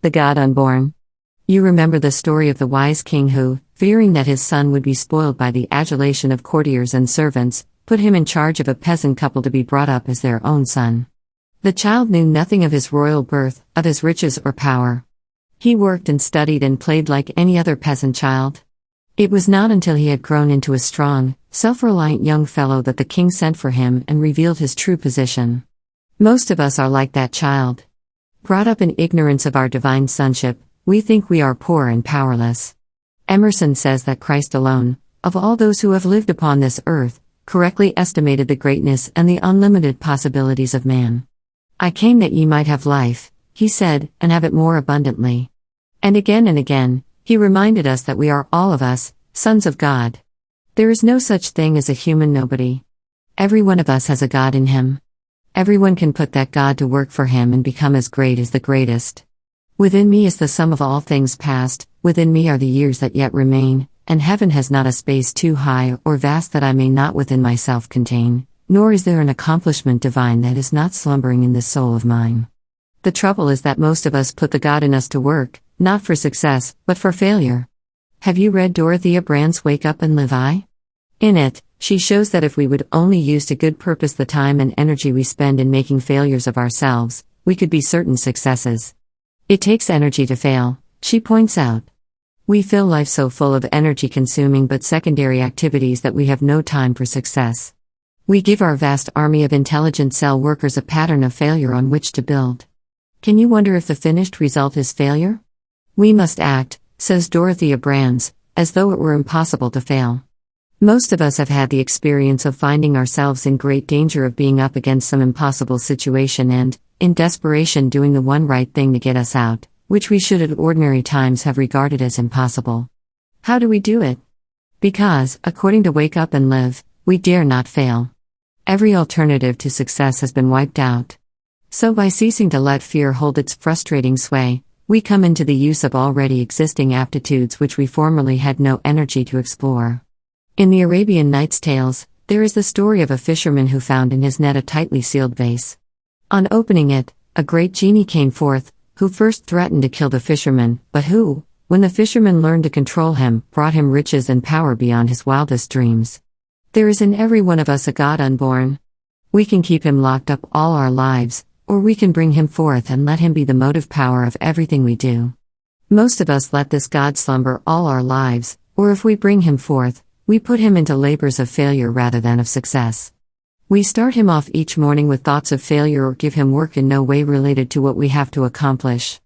The God Unborn. You remember the story of the wise king who, fearing that his son would be spoiled by the adulation of courtiers and servants, put him in charge of a peasant couple to be brought up as their own son. The child knew nothing of his royal birth, of his riches or power. He worked and studied and played like any other peasant child. It was not until he had grown into a strong, self-reliant young fellow that the king sent for him and revealed his true position. Most of us are like that child. Brought up in ignorance of our divine sonship, we think we are poor and powerless. Emerson says that Christ alone, of all those who have lived upon this earth, correctly estimated the greatness and the unlimited possibilities of man. I came that ye might have life, he said, and have it more abundantly. And again, he reminded us that we are all of us, sons of God. There is no such thing as a human nobody. Every one of us has a God in him. Everyone can put that God to work for him and become as great as the greatest. Within me is the sum of all things past, within me are the years that yet remain, and heaven has not a space too high or vast that I may not within myself contain, nor is there an accomplishment divine that is not slumbering in this soul of mine. The trouble is that most of us put the God in us to work, not for success, but for failure. Have you read Dorothea Brand's Wake Up and Live I? In it, she shows that if we would only use to good purpose the time and energy we spend in making failures of ourselves, we could be certain successes. It takes energy to fail, she points out. We fill life so full of energy-consuming but secondary activities that we have no time for success. We give our vast army of intelligent cell workers a pattern of failure on which to build. Can you wonder if the finished result is failure? We must act, says Dorothea Brand, as though it were impossible to fail. Most of us have had the experience of finding ourselves in great danger of being up against some impossible situation and, in desperation, doing the one right thing to get us out, which we should at ordinary times have regarded as impossible. How do we do it? Because, according to Wake Up and Live, we dare not fail. Every alternative to success has been wiped out. So by ceasing to let fear hold its frustrating sway, we come into the use of already existing aptitudes which we formerly had no energy to explore. In the Arabian Nights tales, there is the story of a fisherman who found in his net a tightly sealed vase. On opening it, a great genie came forth, who first threatened to kill the fisherman, but who, when the fisherman learned to control him, brought him riches and power beyond his wildest dreams. There is in every one of us a God unborn. We can keep him locked up all our lives, or we can bring him forth and let him be the motive power of everything we do. Most of us let this God slumber all our lives, or if we bring him forth, we put him into labors of failure rather than of success. We start him off each morning with thoughts of failure or give him work in no way related to what we have to accomplish.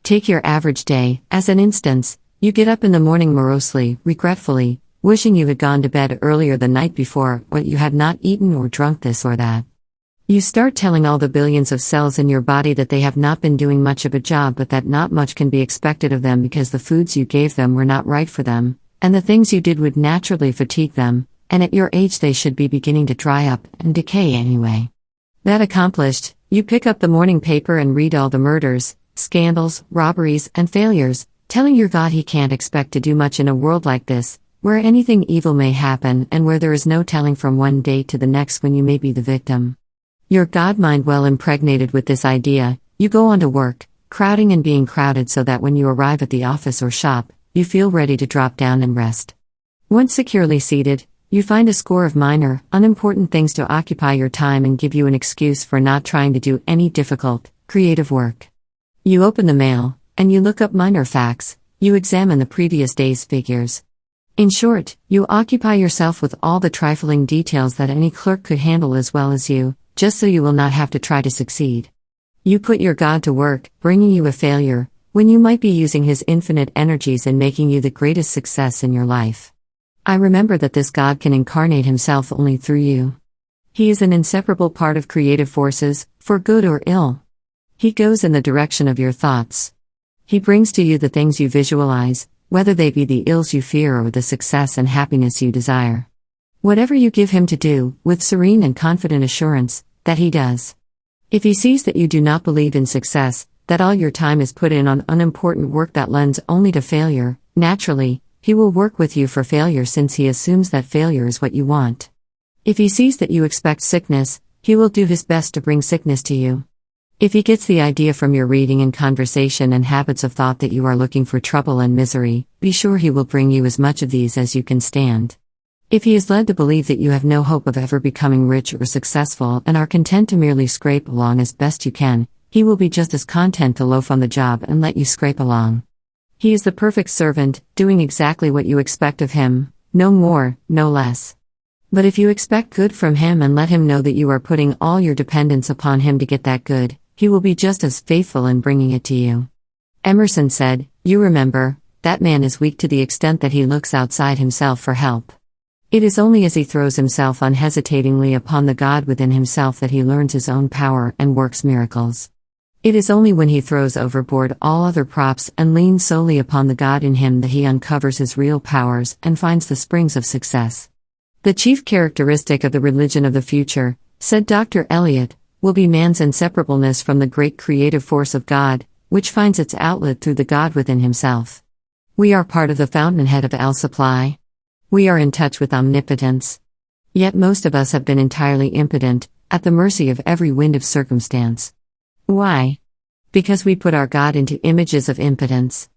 Take your average day, as an instance. You get up in the morning morosely, regretfully, wishing you had gone to bed earlier the night before, but you had not eaten or drunk this or that. You start telling all the billions of cells in your body that they have not been doing much of a job but that not much can be expected of them because the foods you gave them were not right for them, and the things you did would naturally fatigue them, and at your age they should be beginning to dry up and decay anyway. That accomplished, you pick up the morning paper and read all the murders, scandals, robberies, and failures, telling your God he can't expect to do much in a world like this, where anything evil may happen and where there is no telling from one day to the next when you may be the victim. Your God mind well impregnated with this idea, you go on to work, crowding and being crowded so that when you arrive at the office or shop, you feel ready to drop down and rest. Once securely seated, you find a score of minor, unimportant things to occupy your time and give you an excuse for not trying to do any difficult, creative work. You open the mail, and you look up minor facts, you examine the previous day's figures. In short, you occupy yourself with all the trifling details that any clerk could handle as well as you, just so you will not have to try to succeed. You put your God to work, bringing you a failure, when you might be using his infinite energies in making you the greatest success in your life. I remember that this God can incarnate himself only through you. He is an inseparable part of creative forces, for good or ill. He goes in the direction of your thoughts. He brings to you the things you visualize, whether they be the ills you fear or the success and happiness you desire. Whatever you give him to do, with serene and confident assurance, that he does. If he sees that you do not believe in success, that all your time is put in on unimportant work that lends only to failure, naturally, he will work with you for failure since he assumes that failure is what you want. If he sees that you expect sickness, he will do his best to bring sickness to you. If he gets the idea from your reading and conversation and habits of thought that you are looking for trouble and misery, be sure he will bring you as much of these as you can stand. If he is led to believe that you have no hope of ever becoming rich or successful and are content to merely scrape along as best you can, he will be just as content to loaf on the job and let you scrape along. He is the perfect servant, doing exactly what you expect of him, no more, no less. But if you expect good from him and let him know that you are putting all your dependence upon him to get that good, he will be just as faithful in bringing it to you. Emerson said, "You remember, that man is weak to the extent that he looks outside himself for help. It is only as he throws himself unhesitatingly upon the God within himself that he learns his own power and works miracles. It is only when he throws overboard all other props and leans solely upon the God in him that he uncovers his real powers and finds the springs of success." The chief characteristic of the religion of the future, said Dr. Eliot, will be man's inseparableness from the great creative force of God, which finds its outlet through the God within himself. We are part of the fountainhead of El Supply. We are in touch with omnipotence. Yet most of us have been entirely impotent, at the mercy of every wind of circumstance. Why? Because we put our God into images of impotence.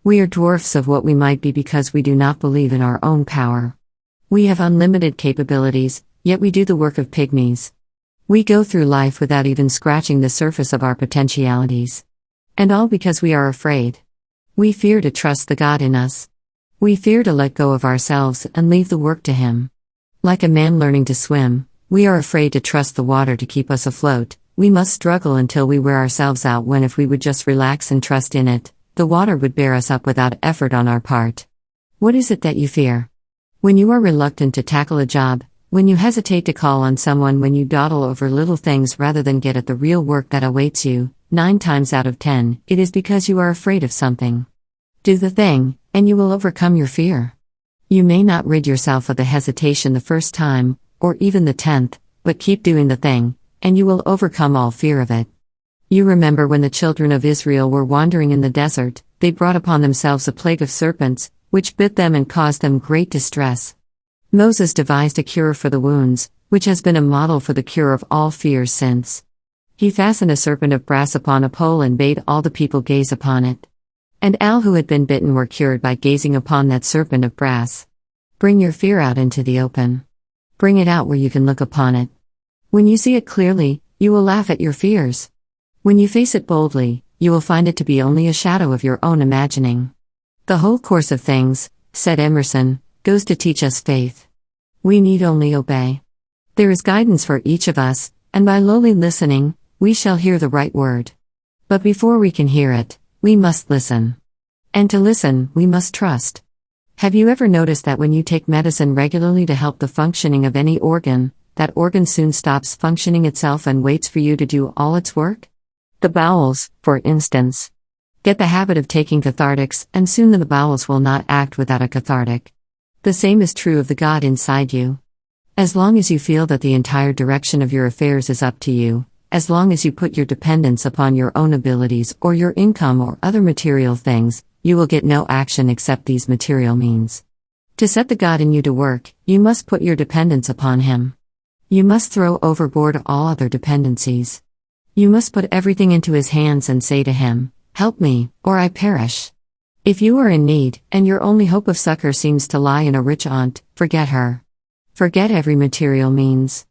We are dwarfs of what we might be because we do not believe in our own power. We have unlimited capabilities, yet we do the work of pygmies. We go through life without even scratching the surface of our potentialities. And all because we are afraid. We fear to trust the God in us. We fear to let go of ourselves and leave the work to Him. Like a man learning to swim, we are afraid to trust the water to keep us afloat. We must struggle until we wear ourselves out when if we would just relax and trust in it, the water would bear us up without effort on our part. What is it that you fear? When you are reluctant to tackle a job, when you hesitate to call on someone, when you dawdle over little things rather than get at the real work that awaits you, 9 times out of 10, it is because you are afraid of something. Do the thing, and you will overcome your fear. You may not rid yourself of the hesitation the first time, or even the 10th, but keep doing the thing, and you will overcome all fear of it. You remember when the children of Israel were wandering in the desert, they brought upon themselves a plague of serpents, which bit them and caused them great distress. Moses devised a cure for the wounds, which has been a model for the cure of all fears since. He fastened a serpent of brass upon a pole and bade all the people gaze upon it. And all who had been bitten were cured by gazing upon that serpent of brass. Bring your fear out into the open. Bring it out where you can look upon it. When you see it clearly, you will laugh at your fears. When you face it boldly, you will find it to be only a shadow of your own imagining. The whole course of things, said Emerson, goes to teach us faith. We need only obey. There is guidance for each of us, and by lowly listening, we shall hear the right word. But before we can hear it, we must listen. And to listen, we must trust. Have you ever noticed that when you take medicine regularly to help the functioning of any organ, that organ soon stops functioning itself and waits for you to do all its work? The bowels, for instance. Get the habit of taking cathartics, and soon the bowels will not act without a cathartic. The same is true of the God inside you. As long as you feel that the entire direction of your affairs is up to you, as long as you put your dependence upon your own abilities or your income or other material things, you will get no action except these material means. To set the God in you to work, you must put your dependence upon Him. You must throw overboard all other dependencies. You must put everything into His hands and say to Him, "Help me, or I perish." If you are in need, and your only hope of succor seems to lie in a rich aunt, forget her. Forget every material means.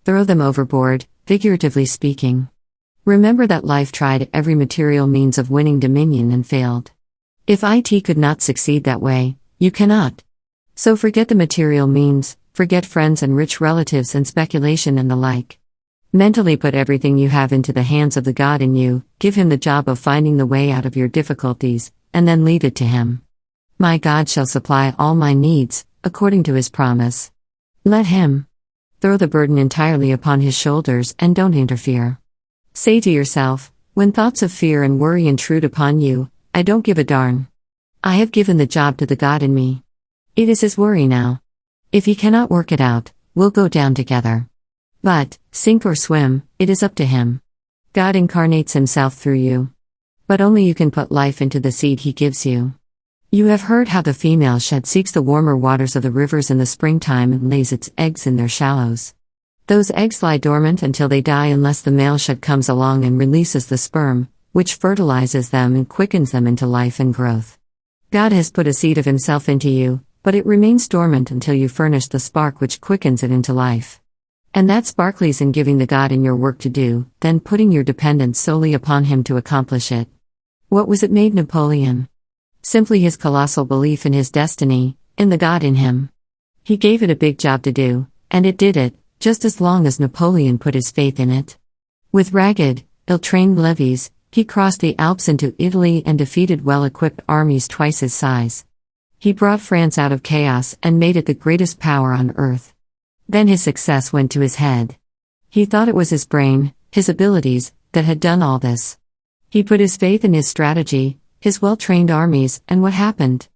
Throw them overboard, figuratively speaking. Remember that life tried every material means of winning dominion and failed. If it could not succeed that way, you cannot. So forget the material means, forget friends and rich relatives and speculation and the like. Mentally put everything you have into the hands of the God in you, give Him the job of finding the way out of your difficulties, and then leave it to Him. My God shall supply all my needs, according to His promise. Let Him. Throw the burden entirely upon His shoulders and don't interfere. Say to yourself, when thoughts of fear and worry intrude upon you, I don't give a darn. I have given the job to the God in me. It is His worry now. If He cannot work it out, we'll go down together. But, sink or swim, it is up to Him. God incarnates Himself through you. But only you can put life into the seed He gives you. You have heard how the female shed seeks the warmer waters of the rivers in the springtime and lays its eggs in their shallows. Those eggs lie dormant until they die unless the male shed comes along and releases the sperm, which fertilizes them and quickens them into life and growth. God has put a seed of Himself into you, but it remains dormant until you furnish the spark which quickens it into life. And that spark lies in giving the God in your work to do, then putting your dependence solely upon Him to accomplish it. What was it made Napoleon? Simply his colossal belief in his destiny, in the God in him. He gave it a big job to do, and it did it, just as long as Napoleon put his faith in it. With ragged, ill-trained levies, he crossed the Alps into Italy and defeated well-equipped armies twice his size. He brought France out of chaos and made it the greatest power on earth. Then his success went to his head. He thought it was his brain, his abilities, that had done all this. He put his faith in his strategy, his well-trained armies, and what happened?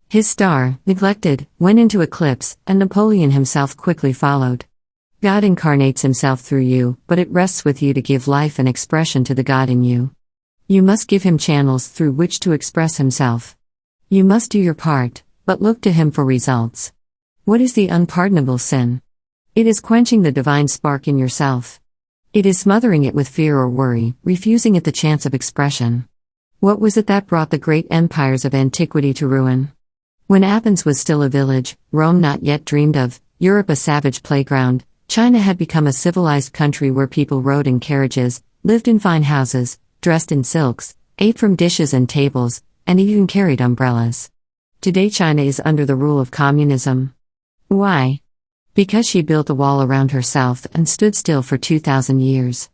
His star, neglected, went into eclipse, and Napoleon himself quickly followed. God incarnates Himself through you, but it rests with you to give life and expression to the God in you. You must give Him channels through which to express Himself. You must do your part, but look to Him for results. What is the unpardonable sin? It is quenching the divine spark in yourself. It is smothering it with fear or worry, refusing it the chance of expression. What was it that brought the great empires of antiquity to ruin? When Athens was still a village, Rome not yet dreamed of, Europe a savage playground, China had become a civilized country where people rode in carriages, lived in fine houses, dressed in silks, ate from dishes and tables, and even carried umbrellas. Today China is under the rule of communism. Why? Because she built a wall around herself and stood still for 2,000 years.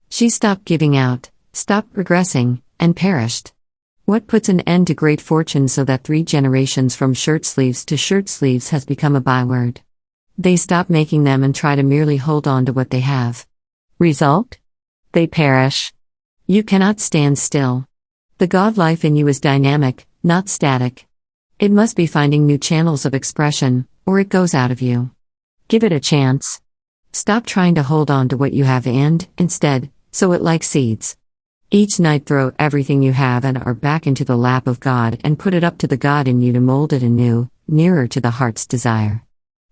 She stopped giving out, stopped progressing, and perished. What puts an end to great fortune so that 3 generations from shirt sleeves to shirt sleeves has become a byword? They stop making them and try to merely hold on to what they have. Result? They perish. You cannot stand still. The God life in you is dynamic, not static. It must be finding new channels of expression, or it goes out of you. Give it a chance. Stop trying to hold on to what you have and, instead, sow it like seeds. Each night throw everything you have and are back into the lap of God and put it up to the God in you to mold it anew, nearer to the heart's desire.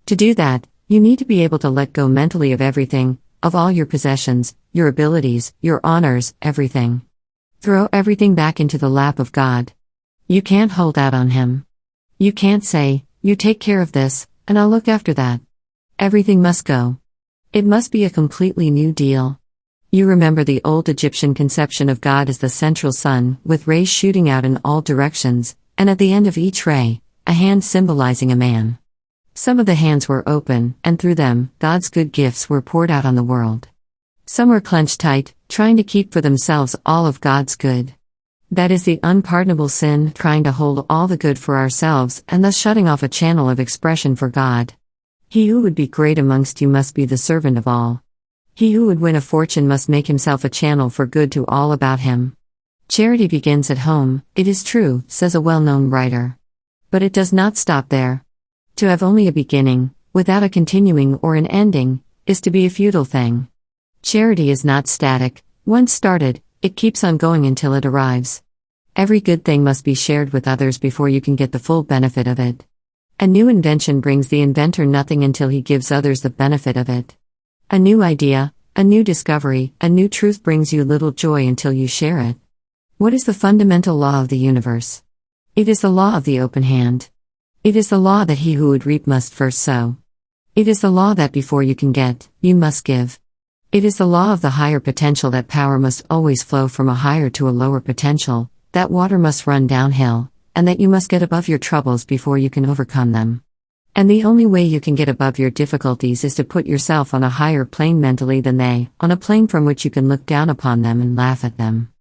To do that, you need to be able to let go mentally of everything, of all your possessions, your abilities, your honors, everything. Throw everything back into the lap of God. You can't hold out on Him. You can't say, "You take care of this, and I'll look after that." Everything must go. It must be a completely new deal. You remember the old Egyptian conception of God as the central sun, with rays shooting out in all directions, and at the end of each ray, a hand symbolizing a man. Some of the hands were open, and through them, God's good gifts were poured out on the world. Some were clenched tight, trying to keep for themselves all of God's good. That is the unpardonable sin, trying to hold all the good for ourselves and thus shutting off a channel of expression for God. He who would be great amongst you must be the servant of all. He who would win a fortune must make himself a channel for good to all about him. Charity begins at home, it is true, says a well-known writer. But it does not stop there. To have only a beginning, without a continuing or an ending, is to be a futile thing. Charity is not static. Once started, it keeps on going until it arrives. Every good thing must be shared with others before you can get the full benefit of it. A new invention brings the inventor nothing until he gives others the benefit of it. A new idea, a new discovery, a new truth brings you little joy until you share it. What is the fundamental law of the universe? It is the law of the open hand. It is the law that he who would reap must first sow. It is the law that before you can get, you must give. It is the law of the higher potential that power must always flow from a higher to a lower potential, that water must run downhill, and that you must get above your troubles before you can overcome them. And the only way you can get above your difficulties is to put yourself on a higher plane mentally than they, on a plane from which you can look down upon them and laugh at them.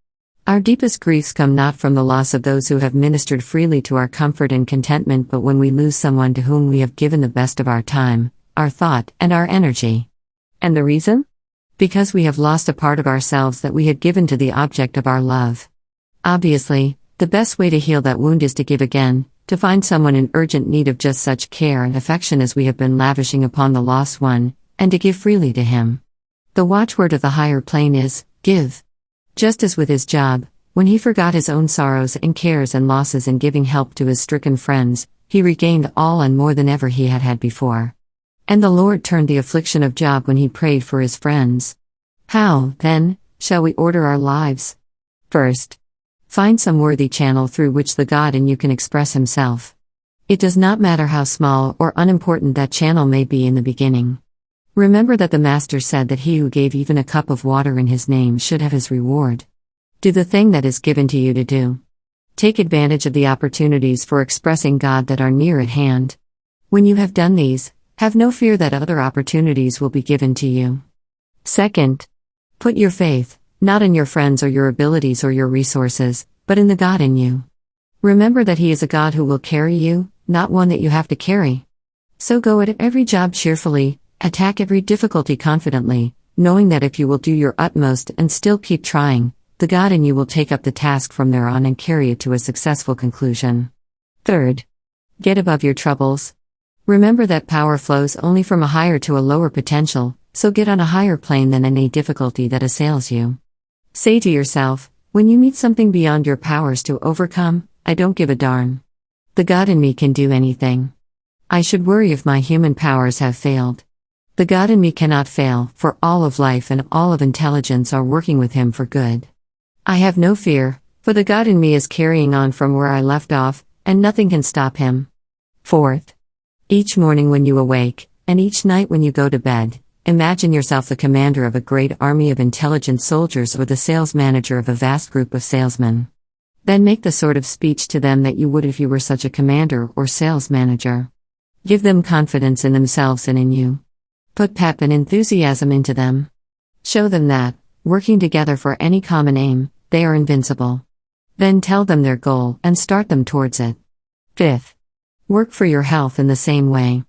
Our deepest griefs come not from the loss of those who have ministered freely to our comfort and contentment, but when we lose someone to whom we have given the best of our time, our thought, and our energy. And the reason? Because we have lost a part of ourselves that we had given to the object of our love. Obviously, the best way to heal that wound is to give again, to find someone in urgent need of just such care and affection as we have been lavishing upon the lost one, and to give freely to him. The watchword of the higher plane is, give. Just as with his job, when he forgot his own sorrows and cares and losses in giving help to his stricken friends, he regained all and more than ever he had had before. And the Lord turned the affliction of Job when he prayed for his friends. How, then, shall we order our lives? First, find some worthy channel through which the God in you can express himself. It does not matter how small or unimportant that channel may be in the beginning. Remember that the Master said that he who gave even a cup of water in his name should have his reward. Do the thing that is given to you to do. Take advantage of the opportunities for expressing God that are near at hand. When you have done these, have no fear that other opportunities will be given to you. Second, put your faith, not in your friends or your abilities or your resources, but in the God in you. Remember that he is a God who will carry you, not one that you have to carry. So go at every job cheerfully, attack every difficulty confidently, knowing that if you will do your utmost and still keep trying, the God in you will take up the task from there on and carry it to a successful conclusion. Third, get above your troubles. Remember that power flows only from a higher to a lower potential, so get on a higher plane than any difficulty that assails you. Say to yourself, when you meet something beyond your powers to overcome, I don't give a darn. The God in me can do anything. I should worry if my human powers have failed. The God in me cannot fail, for all of life and all of intelligence are working with him for good. I have no fear, for the God in me is carrying on from where I left off, and nothing can stop him. Fourth, each morning when you awake, and each night when you go to bed, imagine yourself the commander of a great army of intelligent soldiers or the sales manager of a vast group of salesmen. Then make the sort of speech to them that you would if you were such a commander or sales manager. Give them confidence in themselves and in you. Put pep and enthusiasm into them. Show them that, working together for any common aim, they are invincible. Then tell them their goal and start them towards it. Fifth, work for your health in the same way.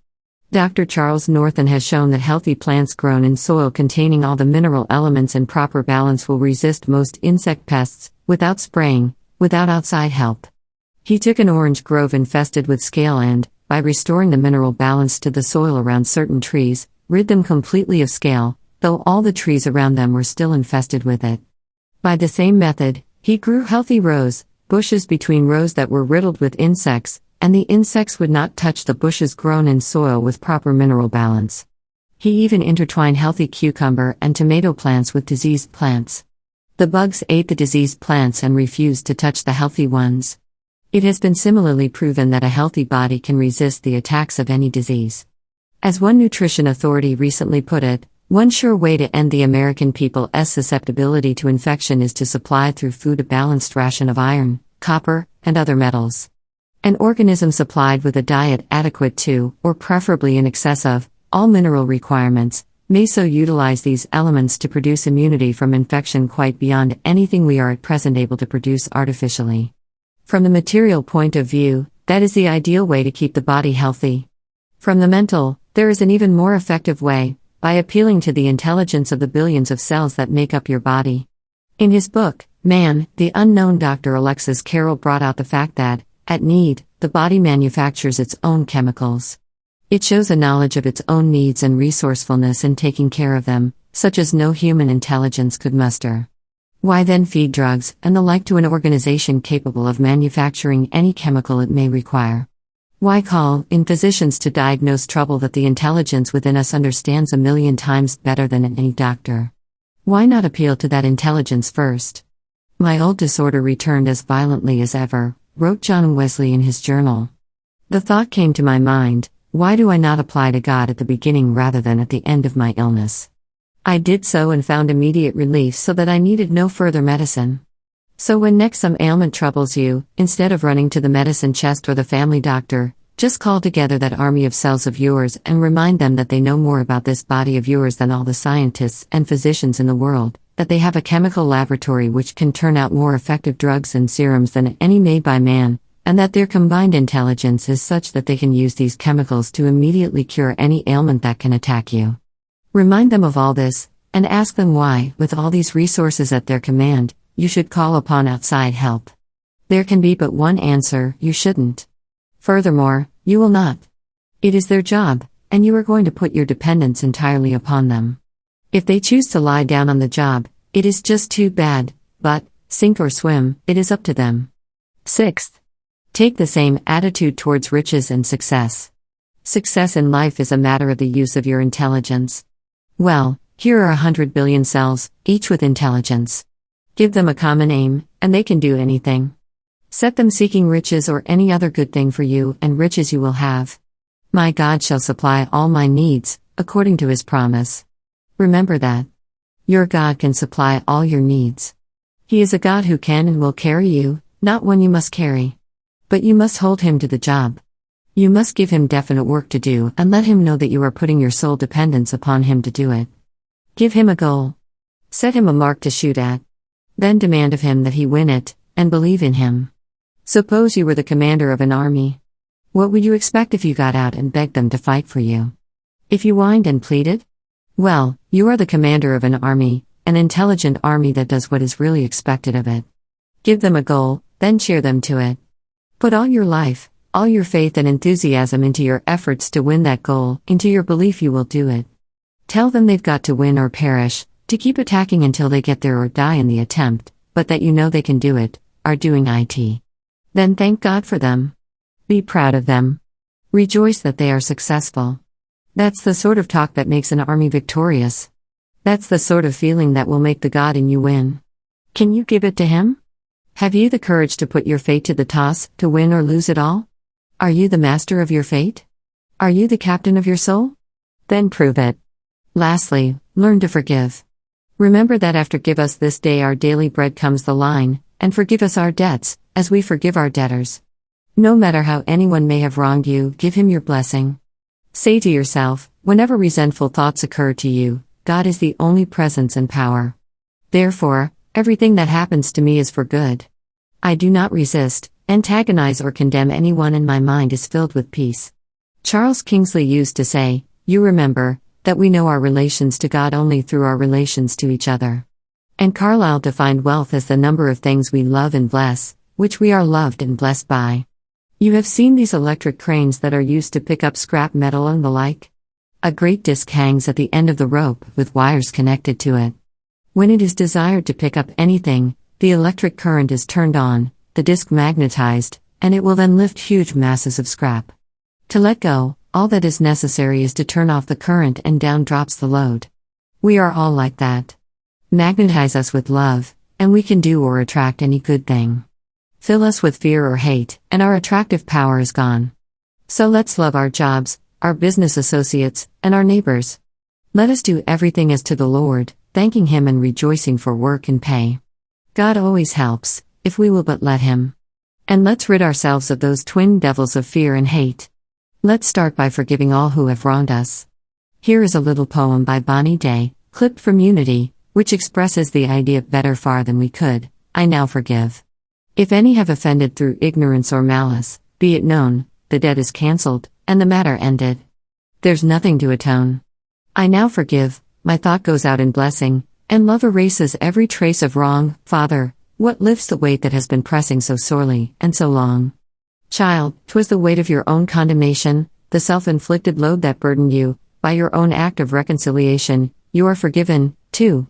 Dr. Charles Norton has shown that healthy plants grown in soil containing all the mineral elements in proper balance will resist most insect pests, without spraying, without outside help. He took an orange grove infested with scale and, by restoring the mineral balance to the soil around certain trees, rid them completely of scale, though all the trees around them were still infested with it. By the same method, he grew healthy bushes between rows that were riddled with insects, and the insects would not touch the bushes grown in soil with proper mineral balance. He even intertwined healthy cucumber and tomato plants with diseased plants. The bugs ate the diseased plants and refused to touch the healthy ones. It has been similarly proven that a healthy body can resist the attacks of any disease. As one nutrition authority recently put it, one sure way to end the American people's susceptibility to infection is to supply through food a balanced ration of iron, copper, and other metals. An organism supplied with a diet adequate to, or preferably in excess of, all mineral requirements, may so utilize these elements to produce immunity from infection quite beyond anything we are at present able to produce artificially. From the material point of view, that is the ideal way to keep the body healthy. From the mental, there is an even more effective way, by appealing to the intelligence of the billions of cells that make up your body. In his book, Man, the Unknown, Dr. Alexis Carrel brought out the fact that, at need, the body manufactures its own chemicals. It shows a knowledge of its own needs and resourcefulness in taking care of them, such as no human intelligence could muster. Why then feed drugs and the like to an organization capable of manufacturing any chemical it may require? Why call in physicians to diagnose trouble that the intelligence within us understands 1,000,000 times better than any doctor? Why not appeal to that intelligence first? My old disorder returned as violently as ever, wrote John Wesley in his journal. The thought came to my mind, why do I not apply to God at the beginning rather than at the end of my illness? I did so and found immediate relief so that I needed no further medicine. So when next some ailment troubles you, instead of running to the medicine chest or the family doctor, just call together that army of cells of yours and remind them that they know more about this body of yours than all the scientists and physicians in the world, that they have a chemical laboratory which can turn out more effective drugs and serums than any made by man, and that their combined intelligence is such that they can use these chemicals to immediately cure any ailment that can attack you. Remind them of all this, and ask them why, with all these resources at their command, you should call upon outside help. There can be but one answer: you shouldn't. Furthermore, you will not. It is their job, and you are going to put your dependence entirely upon them. If they choose to lie down on the job, it is just too bad, but, sink or swim, it is up to them. Sixth, take the same attitude towards riches and success. Success in life is a matter of the use of your intelligence. Well, here are 100 billion cells, each with intelligence. Give them a common aim, and they can do anything. Set them seeking riches or any other good thing for you, and riches you will have. My God shall supply all my needs, according to his promise. Remember that. Your God can supply all your needs. He is a God who can and will carry you, not one you must carry. But you must hold him to the job. You must give him definite work to do and let him know that you are putting your sole dependence upon him to do it. Give him a goal. Set him a mark to shoot at. Then demand of him that he win it, and believe in him. Suppose you were the commander of an army. What would you expect if you got out and begged them to fight for you? If you whined and pleaded? Well, you are the commander of an army, an intelligent army that does what is really expected of it. Give them a goal, then cheer them to it. Put all your life, all your faith and enthusiasm into your efforts to win that goal, into your belief you will do it. Tell them they've got to win or perish, to keep attacking until they get there or die in the attempt, but that you know they can do it, are doing it. Then thank God for them. Be proud of them. Rejoice that they are successful. That's the sort of talk that makes an army victorious. That's the sort of feeling that will make the God in you win. Can you give it to him? Have you the courage to put your fate to the toss, to win or lose it all? Are you the master of your fate? Are you the captain of your soul? Then prove it. Lastly, learn to forgive. Remember that after "Give us this day our daily bread" comes the line, "And forgive us our debts, as we forgive our debtors." No matter how anyone may have wronged you, give him your blessing. Say to yourself, whenever resentful thoughts occur to you, God is the only presence and power. Therefore, everything that happens to me is for good. I do not resist, antagonize or condemn anyone, and my mind is filled with peace. Charles Kingsley used to say, "You remember, that we know our relations to God only through our relations to each other." And Carlyle defined wealth as the number of things we love and bless, which we are loved and blessed by. You have seen these electric cranes that are used to pick up scrap metal and the like? A great disc hangs at the end of the rope with wires connected to it. When it is desired to pick up anything, the electric current is turned on, the disc magnetized, and it will then lift huge masses of scrap. To let go, all that is necessary is to turn off the current and down drops the load. We are all like that. Magnetize us with love, and we can do or attract any good thing. Fill us with fear or hate, and our attractive power is gone. So let's love our jobs, our business associates, and our neighbors. Let us do everything as to the Lord, thanking him and rejoicing for work and pay. God always helps, if we will but let him. And let's rid ourselves of those twin devils of fear and hate. Let's start by forgiving all who have wronged us. Here is a little poem by Bonnie Day, clipped from Unity, which expresses the idea better far than we could. I now forgive. If any have offended through ignorance or malice, be it known, the debt is cancelled, and the matter ended. There's nothing to atone. I now forgive, my thought goes out in blessing, and love erases every trace of wrong. Father, what lifts the weight that has been pressing so sorely, and so long? Child, 'twas the weight of your own condemnation, the self-inflicted load that burdened you. By your own act of reconciliation, you are forgiven, too.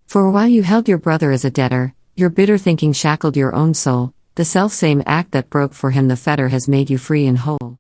For while you held your brother as a debtor, your bitter thinking shackled your own soul. The self-same act that broke for him the fetter has made you free and whole.